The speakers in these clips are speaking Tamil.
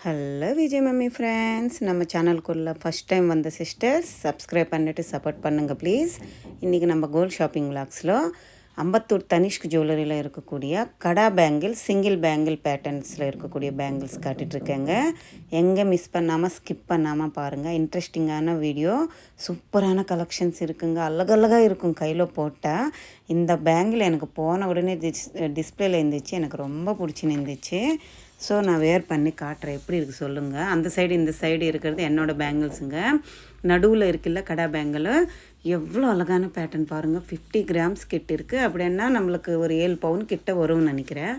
ஹலோ விஜய் மம்மி ஃப்ரெண்ட்ஸ், நம்ம சேனலுக்குள்ள ஃபஸ்ட் டைம் வந்த சிஸ்டர்ஸ் சப்ஸ்கிரைப் பண்ணிட்டு சப்போர்ட் பண்ணுங்கள் ப்ளீஸ். இன்றைக்கி நம்ம கோல்ட் ஷாப்பிங் விளாக்ஸில் அம்பத்தூர் தனிஷ்க் ஜுவல்லரியில் இருக்கக்கூடிய கடா பேங்கிள் சிங்கிள் பேங்கிள் பேட்டர்ன்ஸில் இருக்கக்கூடிய பேங்கிள்ஸ் காட்டிகிட்ருக்கேங்க. எங்கே மிஸ் பண்ணாமல் ஸ்கிப் பண்ணாமல் பாருங்கள். இன்ட்ரெஸ்டிங்கான வீடியோ, சூப்பரான கலெக்ஷன்ஸ் இருக்குங்க. அழகழகாக இருக்கும் கையில் போட்டால். இந்த பேங்கிள் எனக்கு போன உடனே டிஸ்பிளேல இருந்துச்சு, எனக்கு ரொம்ப பிடிச்சின்னு இருந்துச்சு. ஸோ நான் வேர் பண்ணி காட்டுறேன், எப்படி இருக்குது சொல்லுங்கள். அந்த சைடு இந்த சைடு இருக்கிறது என்னோடய பேங்கிள்ஸுங்க. நடுவில் இருக்குல்ல கடா பேங்கிள், எவ்வளோ அழகான பேட்டர்ன் பாருங்கள். 50 கிராம்ஸ் கிட்ட இருக்குது. அப்படின்னா நம்மளுக்கு ஒரு 7 பவுன் கிட்ட வரும்னு நினைக்கிறேன்.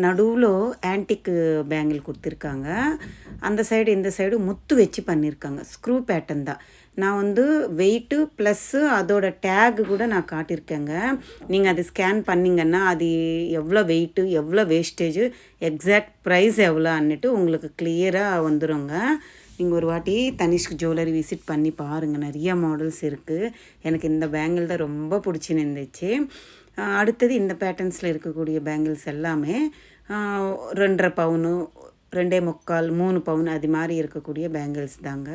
நடுவில் ஆன்டிக்கு பேங்கிள் கொடுத்துருக்காங்க. அந்த சைடு இந்த சைடு முத்து வச்சு பண்ணியிருக்காங்க. ஸ்க்ரூ பேட்டர்ன் தான். நான் வெயிட்டு ப்ளஸ்ஸு அதோட டேகு கூட நான் காட்டியிருக்கேங்க. நீங்கள் அது ஸ்கேன் பண்ணிங்கன்னா அது எவ்வளோ வெயிட்டு, எவ்வளோ வேஸ்டேஜு, எக்ஸாக்ட் ப்ரைஸ் எவ்வளோ அன்னிட்டு உங்களுக்கு கிளியராக வந்துடுங்க. நீங்கள் ஒரு வாட்டி தனிஷ்க் ஜுவல்லரி விசிட் பண்ணி பாருங்கள். நிறைய மாடல்ஸ் இருக்குது. எனக்கு இந்த பேங்கிள் தான் ரொம்ப பிடிச்சின்னு இருந்துச்சு. அடுத்தது இந்த பேட்டர்ன்ஸில் இருக்கக்கூடிய பேங்கிள்ஸ் எல்லாமே 2.5 பவுனு, 2.25, 3 பவுன் அது மாதிரி இருக்கக்கூடிய பேங்கிள்ஸ் தாங்க.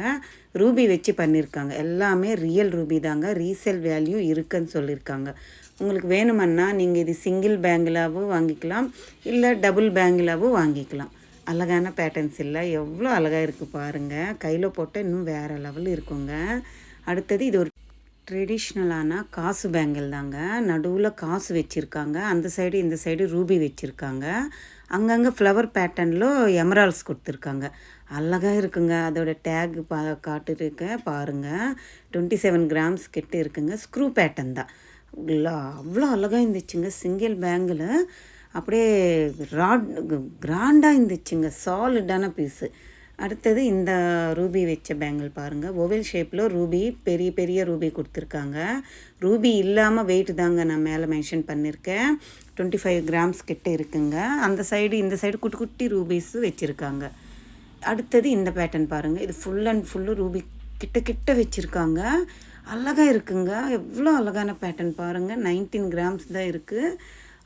ரூபி வச்சு பண்ணியிருக்காங்க. எல்லாமே ரியல் ரூபி தாங்க. ரீசேல் வேல்யூ இருக்குன்னு சொல்லியிருக்காங்க. உங்களுக்கு வேணுமன்னா நீங்கள் இது சிங்கிள் பேங்கிளாகவும் வாங்கிக்கலாம், இல்லை டபுள் பேங்கிளாகவும் வாங்கிக்கலாம். அழகான பேட்டர்ன்ஸ் இல்லை, எவ்வளோ அழகாக இருக்குது பாருங்கள். கையில் போட்டால் இன்னும் வேறு லெவல் இருக்குங்க. அடுத்தது இது ஒரு ட்ரெடிஷ்னலான காசு பேங்கிள் தாங்க. நடுவில் காசு வச்சுருக்காங்க. அந்த சைடு இந்த சைடு ரூபி வச்சுருக்காங்க. அங்கங்கே ஃப்ளவர் பேட்டர்னில் எமரால்ஸ் கொடுத்துருக்காங்க. அழகாக இருக்குங்க. அதோட டேக் காட்டுருக்க பாருங்கள். 27 கிராம்ஸ் கிட்ட இருக்குங்க. ஸ்க்ரூ பேட்டர்ன் தான். அவ்வளோ அழகாக இருந்துச்சுங்க. சிங்கிள் பேங்கில் அப்படியே கிராண்டாக இருந்துச்சுங்க. சாலிடான பீஸு. அடுத்தது இந்த ரூபி வச்ச பேங்கிள் பாருங்கள். ஓவல் ஷேப்பில் ரூபி, பெரிய பெரிய ரூபி கொடுத்துருக்காங்க. ரூபி இல்லாமல் வெயிட் தாங்க நான் மேலே மென்ஷன் பண்ணியிருக்கேன். 25 கிராம்ஸ் கிட்ட இருக்குங்க. அந்த சைடு இந்த சைடு குட்டி குட்டி ரூபீஸு வச்சுருக்காங்க. அடுத்தது இந்த பேட்டர்ன் பாருங்கள். இது ஃபுல் அண்ட் ஃபுல்லு ரூபி கிட்ட கிட்ட வச்சுருக்காங்க. அழகாக இருக்குங்க. எவ்வளோ அழகான பேட்டர்ன் பாருங்கள். 19 கிராம்ஸ் தான் இருக்குது.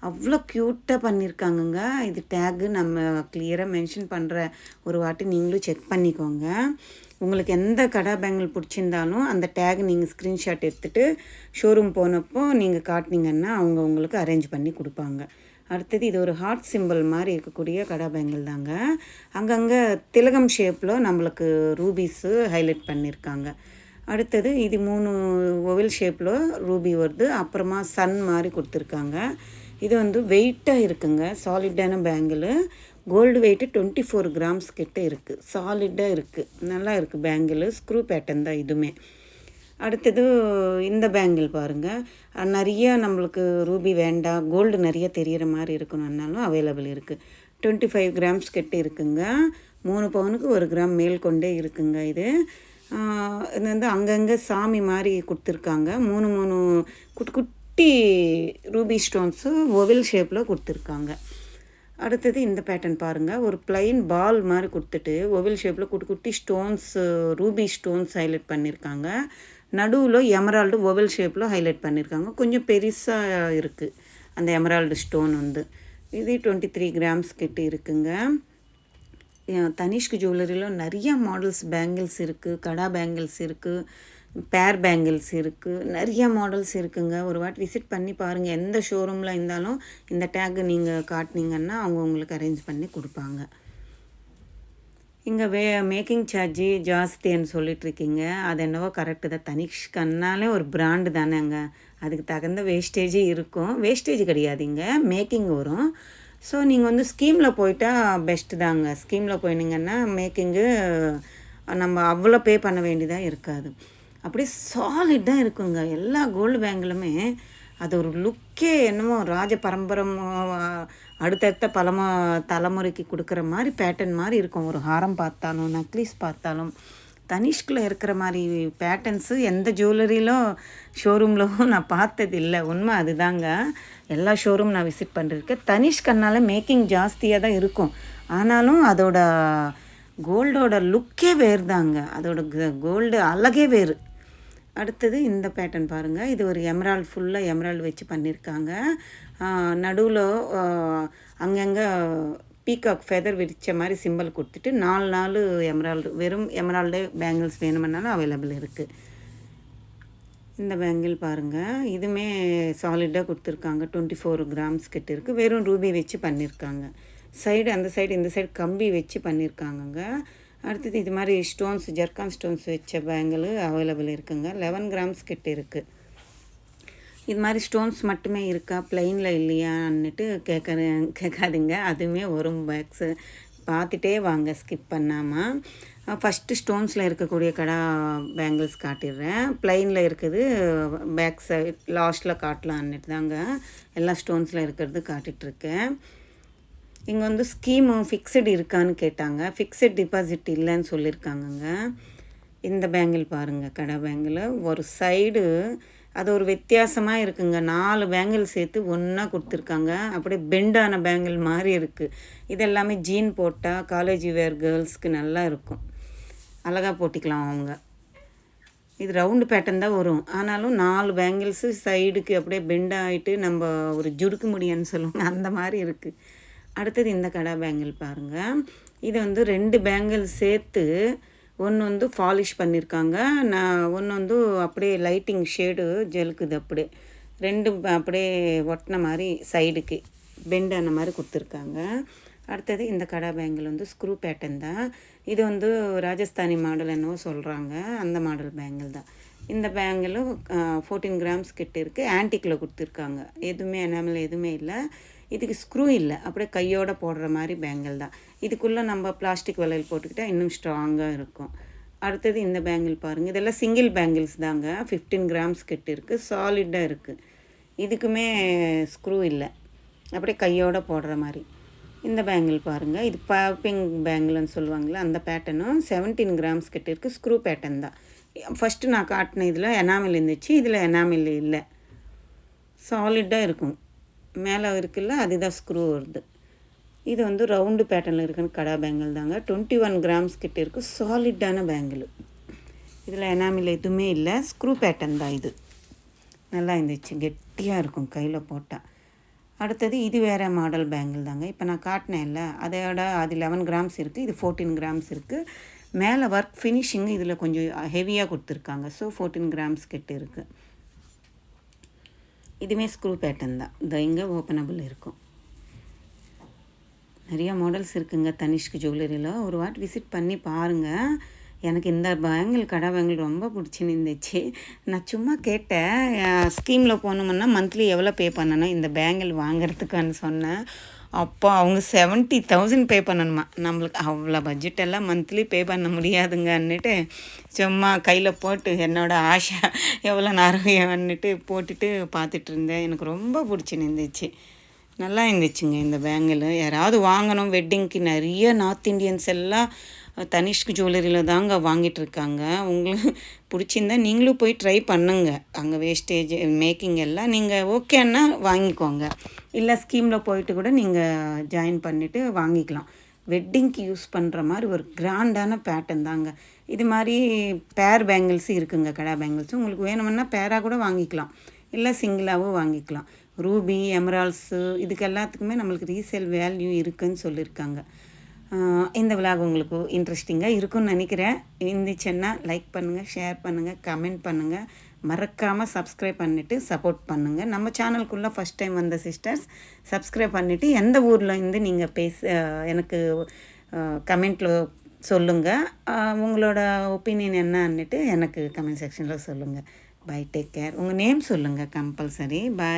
அவ்வளோ க்யூட்டாக பண்ணியிருக்காங்கங்க. இது டேகு நம்ம கிளியராக மென்ஷன் பண்ணுற, ஒரு வாட்டி நீங்களும் செக் பண்ணிக்கோங்க. உங்களுக்கு எந்த கடா பேங்கிள் பிடிச்சிருந்தாலும் அந்த டேக் நீங்கள் ஸ்க்ரீன்ஷாட் எடுத்துகிட்டு ஷோரூம் போனப்போ நீங்கள் காட்டினீங்கன்னா அவங்க உங்களுக்கு அரேஞ்ச் பண்ணி கொடுப்பாங்க. அடுத்தது இது ஒரு ஹார்ட் சிம்பிள் மாதிரி இருக்கக்கூடிய கடா பேங்கிள் தாங்க. அங்கங்கே திலகம் ஷேப்பில் நம்மளுக்கு ரூபீஸு ஹைலைட் பண்ணியிருக்காங்க. அடுத்தது இது 3 ஓவல் ஷேப்பில் ரூபி வருது. அப்புறமா சன் மாதிரி கொடுத்துருக்காங்க. இது வெயிட்டாக இருக்குங்க. சாலிடான பேங்கிள். கோல்டு வெயிட்டு 24 கிராம்ஸ் கிட்ட இருக்குது. சாலிடாக இருக்குது. நல்லா இருக்குது பேங்கிள். ஸ்க்ரூ பேட்டர்ன் தான் இதுவுமே. அடுத்தது இந்த பேங்கிள் பாருங்கள். நிறைய நம்மளுக்கு ரூபி வேண்டாம், கோல்டு நிறைய தெரிகிற மாதிரி இருக்கணும்னாலும் அவைலபிள் இருக்குது. 25 கிராம்ஸ் கிட்ட இருக்குங்க. 3 பவுனுக்கு 1 கிராம் மேல் கொண்டே இருக்குங்க. இது அங்கங்கே சாமி மாதிரி கொடுத்துருக்காங்க. 3 குட்டி ரூபி ஸ்டோன்ஸு ஓவல் ஷேப்பில் கொடுத்துருக்காங்க. அடுத்தது இந்த பேட்டர்ன் பாருங்கள். ஒரு பிளைன் பால் மாதிரி கொடுத்துட்டு ஓவல் ஷேப்பில் குட்டி குட்டி ஸ்டோன்ஸு, ரூபி ஸ்டோன்ஸ் ஹைலைட் பண்ணியிருக்காங்க. நடுவில் எமரால்டு ஓவல் ஷேப்பில் ஹைலைட் பண்ணியிருக்காங்க. கொஞ்சம் பெருசாக இருக்குது அந்த எமரால்டு ஸ்டோன். இது 23 கிராம்ஸ் கிட்ட இருக்குங்க. தனிஷ்க் ஜுவல்லரியில் நிறைய மாடல்ஸ் பேங்கிள்ஸ் இருக்குது. கடா பேங்கிள்ஸ் இருக்குது, பேர் பேங்கிள்ஸ் இருக்குது, நிறைய மாடல்ஸ் இருக்குங்க. ஒரு வாட்டி விசிட் பண்ணி பாருங்கள். எந்த ஷோரூமில் இருந்தாலும் இந்த டேக் நீங்கள் காட்டினீங்கன்னா அவங்க உங்களுக்கு அரேஞ்ச் பண்ணி கொடுப்பாங்க. இங்கே மேக்கிங் சார்ஜி ஜாஸ்தின்னு சொல்லிகிட்ருக்கீங்க. அது என்னவோ கரெக்டு தான். தனிஷ்கன்னாலே ஒரு பிராண்டு தானேங்க. அதுக்கு தகுந்த வேஸ்டேஜே இருக்கும். வேஸ்டேஜ் கிடையாதுங்க, மேக்கிங் வரும். ஸோ நீங்கள் ஸ்கீமில் போயிட்டால் பெஸ்ட்டு தாங்க. ஸ்கீமில் போயினீங்கன்னா மேக்கிங்கு நம்ம அவ்வளோ பே பண்ண வேண்டியதாக இருக்காது. அப்படியே சாலிட் தான் இருக்குங்க. எல்லா கோல்டு பேங்கிலுமே அது ஒரு லுக்கே என்னமோ ராஜ பரம்பரம் அடுத்தடுத்த தலைமுறைக்கு கொடுக்குற மாதிரி பேட்டர்ன் மாதிரி இருக்கும். ஒரு ஹாரம் பார்த்தாலும் நக்லீஸ் பார்த்தாலும் தனிஷ்கில் இருக்கிற மாதிரி பேட்டர்ன்ஸு எந்த ஜுவல்லரியிலும் ஷோரூம்லும் நான் பார்த்தது இல்லை. உண்மை அதுதாங்க. எல்லா ஷோரூம் நான் விசிட் பண்ணியிருக்கேன். தனிஷ்கன்னால மேக்கிங் ஜாஸ்தியாக தான் இருக்கும். ஆனாலும் அதோட கோல்டோட லுக்கே வேறு தாங்க. அதோட கோல்டு அழகே வேறு. அடுத்தது இந்த பேட்டர்ன் பாருங்கள். இது ஒரு எமரால்டு, ஃபுல்லாக எமரால்டு வச்சு பண்ணியிருக்காங்க. நடுவில் அங்கங்கே பீகாக் ஃபெதர் விரித்த மாதிரி சிம்பிள் கொடுத்துட்டு 4 எமரால்டு, வெறும் எமரால்டு பேங்கிள்ஸ் வேணுமென்னாலும் அவைலபிள் இருக்குது. இந்த பேங்கிள் பாருங்கள், இதுவுமே சாலிடாக கொடுத்துருக்காங்க. 24 கிராம்ஸ் கிட்ட இருக்குது. வெறும் ரூபி வச்சு பண்ணியிருக்காங்க. சைடு அந்த சைடு இந்த சைடு கம்பி வச்சு பண்ணியிருக்காங்கங்க. அடுத்தது இது மாதிரி ஸ்டோன்ஸ், ஜர்கான் ஸ்டோன்ஸ் வச்ச பேங்கிள் அவைலபிள் இருக்குங்க. 11 கிராம்ஸ் கிட்ட இருக்குது. இது மாதிரி ஸ்டோன்ஸ் மட்டுமே இருக்கா, ப்ளைனில் இல்லையான்னுட்டு கேட்காதீங்க. அதுவுமே வரும் பேக்ஸு. பார்த்துட்டே வாங்க, ஸ்கிப் பண்ணாமல். ஃபஸ்ட்டு ஸ்டோன்ஸில் இருக்கக்கூடிய கடா பேங்கிள்ஸ் காட்டிடுறேன். ப்ளைனில் இருக்குது பேக் சைட் லாஸ்ட்டில் காட்டலான்னுட்டு தாங்க எல்லா ஸ்டோன்ஸில் இருக்கிறது காட்டிகிட்ருக்கேன். இங்கே வந்து ஸ்கீமு ஃபிக்ஸடு இருக்கான்னு கேட்டாங்க. ஃபிக்ஸட் டிபாசிட் இல்லைன்னு சொல்லியிருக்காங்கங்க. இந்த பேங்கிள் பாருங்கள், கடை பேங்கிள் ஒரு சைடு அது ஒரு வித்தியாசமாக இருக்குங்க. 4 பேங்கிள் சேர்த்து ஒன்றா கொடுத்துருக்காங்க. அப்படியே பெண்டான பேங்கிள் மாதிரி இருக்குது. இது எல்லாமே ஜீன் போட்டால் காலேஜ் வேர் கேர்ள்ஸ்க்கு நல்லா இருக்கும், அழகாக போட்டிக்கலாம் அவங்க. இது ரவுண்டு பேட்டர்ன் தான் வரும். ஆனாலும் 4 பேங்கிள்ஸு சைடுக்கு அப்படியே பெண்ட் ஆகிட்டு நம்ம ஒரு ஜுடுக்கு முடியன்னு சொல்லுவாங்க, அந்த மாதிரி இருக்குது. அடுத்தது இந்த கடா பேங்கிள் பாருங்கள். இது வந்து 2 பேங்கிள் சேர்த்து ஒன்று வந்து பாலிஷ் பண்ணியிருக்காங்க. ஒன்று வந்து அப்படியே லைட்டிங் ஷேடு ஜெலுக்குது. அப்படியே 2 அப்படியே ஒட்டின மாதிரி சைடுக்கு பெண்டான மாதிரி கொடுத்துருக்காங்க. அடுத்தது இந்த கடா பேங்கிள் வந்து ஸ்க்ரூ பேட்டர்ன் தான். இது வந்து ராஜஸ்தானி மாடல் என்னவோ சொல்கிறாங்க, அந்த மாடல் பேங்கிள் தான். இந்த பேங்கிளும் 14 கிராம்ஸ் கிட்ட இருக்குது. ஆன்டிக்கில் கொடுத்துருக்காங்க. எதுவுமே எனாமல் எதுவுமே இல்லை. இதுக்கு ஸ்க்ரூ இல்லை, அப்படியே கையோடு போடுற மாதிரி பேங்கிள் தான். இதுக்குள்ளே நம்ம பிளாஸ்டிக் வளையல் போட்டுக்கிட்டால் இன்னும் ஸ்ட்ராங்காக இருக்கும். அடுத்தது இந்த பேங்கிள் பாருங்கள். இதெல்லாம் சிங்கிள் பேங்கிள்ஸ் தாங்க. 15 கிராம்ஸ் கிட்ட இருக்குது. சாலிடாக இருக்குது. இதுக்குமே ஸ்க்ரூ இல்லை, அப்படியே கையோடு போடுற மாதிரி. இந்த பேங்கிள் பாருங்கள், இது பாப்பிங் பேங்கிள்னு சொல்லுவாங்களே, அந்த பேட்டர்னும் 17 கிராம்ஸ் கிட்ட இருக்குது. ஸ்க்ரூ பேட்டர்ன் தான். ஃபஸ்ட்டு நான் காட்டின இதில் எனாமல் இருந்துச்சு, இதில் எனாமல் இல்லை. சாலிடாக இருக்கும். மேலே இருக்குல்ல, அதுதான் ஸ்க்ரூ வருது. இது வந்து ரவுண்டு பேட்டர்னில் இருக்குன்னு கடா பேங்கிள் தாங்க. 21 கிராம்ஸ் கிட்ட இருக்குது. சாலிடான பேங்கிள். இதில் எனாமில் எதுவுமே இல்லை, ஸ்க்ரூ பேட்டர்ன் தான். இது நல்லா இருந்துச்சு, கெட்டியாக இருக்கும் கையில் போட்டால். அடுத்தது இது வேறு மாடல் பேங்கிள் தாங்க. இப்போ நான் காட்டினேன் இல்லை, அதோட அது 11 கிராம்ஸ் இருக்குது. இது 14 கிராம்ஸ் இருக்குது. மேலே ஒர்க் ஃபினிஷிங்கு இதில் கொஞ்சம் ஹெவியாக கொடுத்துருக்காங்க. ஸோ 14 கிராம்ஸ் கிட்ட இருக்குது. இதுவுமே ஸ்க்ரூ பேட்டர்ன் தான். இந்த இங்கே ஓப்பனபிள் இருக்கும். நிறையா மாடல்ஸ் இருக்குங்க தனிஷ்க் ஜுவல்லரியில். ஒரு வாட்டி விசிட் பண்ணி பாருங்கள். எனக்கு இந்த பேங்கிள் கடா பேங்கிள் ரொம்ப பிடிச்சிருந்துச்சு. நான் சும்மா கேட்டேன், ஸ்கீமில் போனோம்னா மந்த்லி எவ்வளோ பே பண்ணணும் இந்த பேங்கிள் வாங்கிறதுக்கான்னு சொன்னேன். அப்போ அவங்க 70,000 பே பண்ணணுமா. நம்மளுக்கு அவ்வளோ பட்ஜெட்டெல்லாம் மந்த்லி பே பண்ண முடியாதுங்கன்னுட்டு சும்மா கையில் போட்டு என்னோடய ஆசை எவ்வளோ நிறையன்னுட்டு போட்டுட்டு பார்த்துட்டு இருந்தேன். எனக்கு ரொம்ப பிடிச்சிருந்துச்சு, நல்லா இருந்துச்சுங்க இந்த பேங்கிள். யாராவது வாங்கணும் வெட்டிங்க்கு, நிறைய நார்த் இண்டியன்ஸ் எல்லாம் தனிஷ்க் ஜுவல்லரியில் தாங்க வாங்கிட்டுருக்காங்க. உங்களுக்கு பிடிச்சிருந்தா நீங்களும் போய் ட்ரை பண்ணுங்க. அங்கே வேஸ்டேஜ் மேக்கிங் எல்லாம் நீங்கள் ஓகேன்னா வாங்கிக்கோங்க. இல்லை ஸ்கீமில் போயிட்டு கூட நீங்கள் ஜாயின் பண்ணிவிட்டு வாங்கிக்கலாம். வெட்டிங்க்கு யூஸ் பண்ணுற மாதிரி ஒரு கிராண்டான பேட்டர்ன் தாங்க. இது மாதிரி பேர் பேங்கிள்ஸ் இருக்குங்க, கடா பேங்கிள்ஸ். உங்களுக்கு வேணுமுன்னா பேராக கூட வாங்கிக்கலாம், இல்லை சிங்கிளாகவும் வாங்கிக்கலாம். ரூபி, எமரால்ஸு இதுக்கு எல்லாத்துக்குமே நம்மளுக்கு ரீசேல் வேல்யூ இருக்குதுன்னு சொல்லியிருக்காங்க. இந்த விலாக் உங்களுக்கு இன்ட்ரெஸ்டிங்காக இருக்குன்னு நினைக்கிறேன். இருந்துச்சுன்னா லைக் பண்ணுங்கள், ஷேர் பண்ணுங்கள், கமெண்ட் பண்ணுங்கள். மறக்காமல் சப்ஸ்கிரைப் பண்ணிவிட்டு சப்போர்ட் பண்ணுங்கள். நம்ம சேனலுக்குள்ளே ஃபஸ்ட் டைம் வந்த சிஸ்டர்ஸ் சப்ஸ்கிரைப் பண்ணிவிட்டு எந்த ஊரில் இருந்து நீங்கள் எனக்கு கமெண்ட்டில் சொல்லுங்கள். உங்களோட ஒப்பீனியன் என்னன்னுட்டு எனக்கு கமெண்ட் செக்ஷனில் சொல்லுங்கள். Bye, take care. உங்கள் நேம் சொல்லுங்கள் கம்பல்சரி. பாய்.